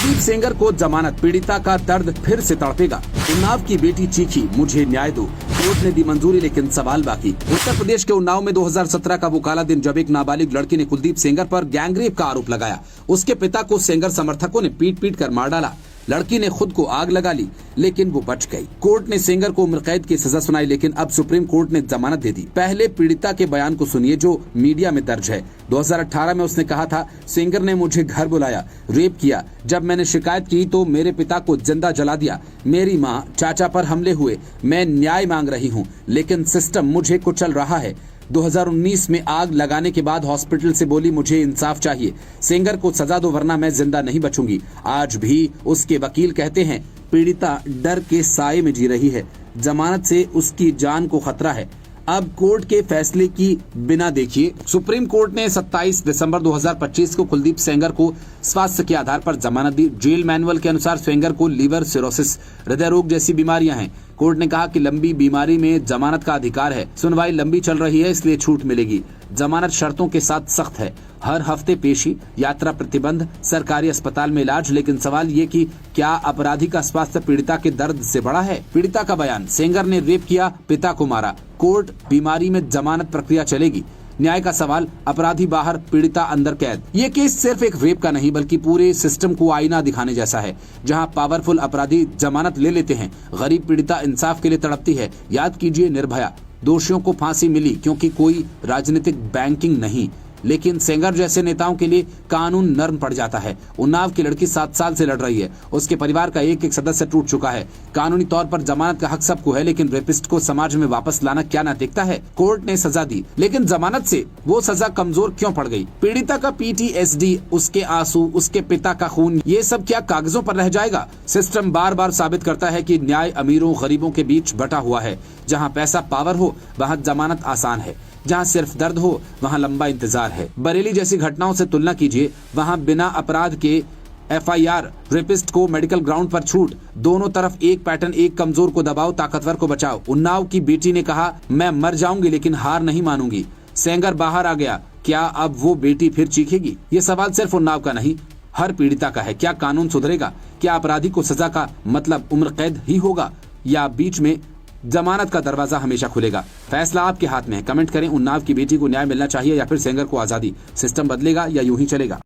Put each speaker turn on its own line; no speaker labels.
कुलदीप सेंगर को जमानत, पीड़िता का दर्द फिर से तड़पेगा। उन्नाव की बेटी चीखी, मुझे न्याय दो। कोर्ट ने दी मंजूरी, लेकिन सवाल बाकी। उत्तर प्रदेश के उन्नाव में 2017 का वो काला दिन जब एक नाबालिग लड़की ने कुलदीप सेंगर पर गैंगरेप का आरोप लगाया। उसके पिता को सेंगर समर्थकों ने पीट पीट कर मार डाला। लड़की ने खुद को आग लगा ली, लेकिन वो बच गई। कोर्ट ने सेंगर को उम्र कैद की सजा सुनाई, लेकिन अब सुप्रीम कोर्ट ने जमानत दे दी। पहले पीड़िता के बयान को सुनिए जो मीडिया में दर्ज है। 2018 में उसने कहा था, सेंगर ने मुझे घर बुलाया, रेप किया। जब मैंने शिकायत की तो मेरे पिता को जिंदा जला दिया। मेरी माँ, चाचा पर हमले हुए। मैं न्याय मांग रही हूँ, लेकिन सिस्टम मुझे कुचल रहा है। 2019 में आग लगाने के बाद हॉस्पिटल से बोली, मुझे इंसाफ चाहिए, सेंगर को सजा दो वरना मैं जिंदा नहीं बचूंगी। आज भी उसके वकील कहते हैं पीड़िता डर के साए में जी रही है, जमानत से उसकी जान को खतरा है। अब कोर्ट के फैसले की बिना देखिए, सुप्रीम कोर्ट ने 27 दिसंबर 2025 को कुलदीप सेंगर को स्वास्थ्य के आधार पर जमानत दी। जेल मैनुअल के अनुसार सेंगर को लीवर सिरोसिस, हृदय रोग जैसी बीमारियां हैं। कोर्ट ने कहा कि लंबी बीमारी में जमानत का अधिकार है। सुनवाई लंबी चल रही है, इसलिए छूट मिलेगी। जमानत शर्तों के साथ सख्त है। हर हफ्ते पेशी, यात्रा प्रतिबंध, सरकारी अस्पताल में इलाज। लेकिन सवाल ये कि क्या अपराधी का स्वास्थ्य पीड़िता के दर्द से बड़ा है? पीड़िता का बयान, सेंगर ने रेप किया, पिता को मारा। कोर्ट, बीमारी में जमानत प्रक्रिया चलेगी। न्याय का सवाल, अपराधी बाहर, पीड़िता अंदर कैद। ये केस सिर्फ एक रेप का नहीं बल्कि पूरे सिस्टम को आईना दिखाने जैसा है, जहां पावरफुल अपराधी जमानत ले लेते हैं, गरीब पीड़िता इंसाफ के लिए तड़पती है। याद कीजिए निर्भया, दोषियों को फांसी मिली क्योंकि कोई राजनीतिक बैंकिंग नहीं, लेकिन सेंगर जैसे नेताओं के लिए कानून नर्म पड़ जाता है। उन्नाव की लड़की 7 साल से लड़ रही है, उसके परिवार का एक एक सदस्य टूट चुका है। कानूनी तौर पर जमानत का हक सबको है, लेकिन रेपिस्ट को समाज में वापस लाना क्या नैतिकता है? कोर्ट ने सजा दी, लेकिन जमानत से वो सजा कमजोर क्यों पड़ गई? पीड़िता का PTSD, उसके आंसू, उसके पिता का खून, ये सब क्या कागजों पर रह जाएगा? सिस्टम बार बार साबित करता है कि न्याय अमीरों गरीबों के बीच बटा हुआ है। जहाँ पैसा पावर हो वहाँ जमानत आसान है, जहाँ सिर्फ दर्द हो वहाँ लंबा इंतजार है। बरेली जैसी घटनाओं से तुलना कीजिए, वहाँ बिना अपराध के FIR, रेपिस्ट को मेडिकल ग्राउंड पर छूट। दोनों तरफ एक पैटर्न, एक कमजोर को दबाओ, ताकतवर को बचाओ। उन्नाव की बेटी ने कहा, मैं मर जाऊंगी लेकिन हार नहीं मानूंगी। सेंगर बाहर आ गया, क्या अब वो बेटी फिर चीखेगी? ये सवाल सिर्फ उन्नाव का नहीं, हर पीड़िता का है। क्या कानून सुधरेगा? क्या अपराधी को सजा का मतलब उम्र कैद ही होगा, या बीच में जमानत का दरवाजा हमेशा खुलेगा? फैसला आपके हाथ में है। कमेंट करें, उन्नाव की बेटी को न्याय मिलना चाहिए या फिर सेंगर को आजादी? सिस्टम बदलेगा या यूं ही चलेगा?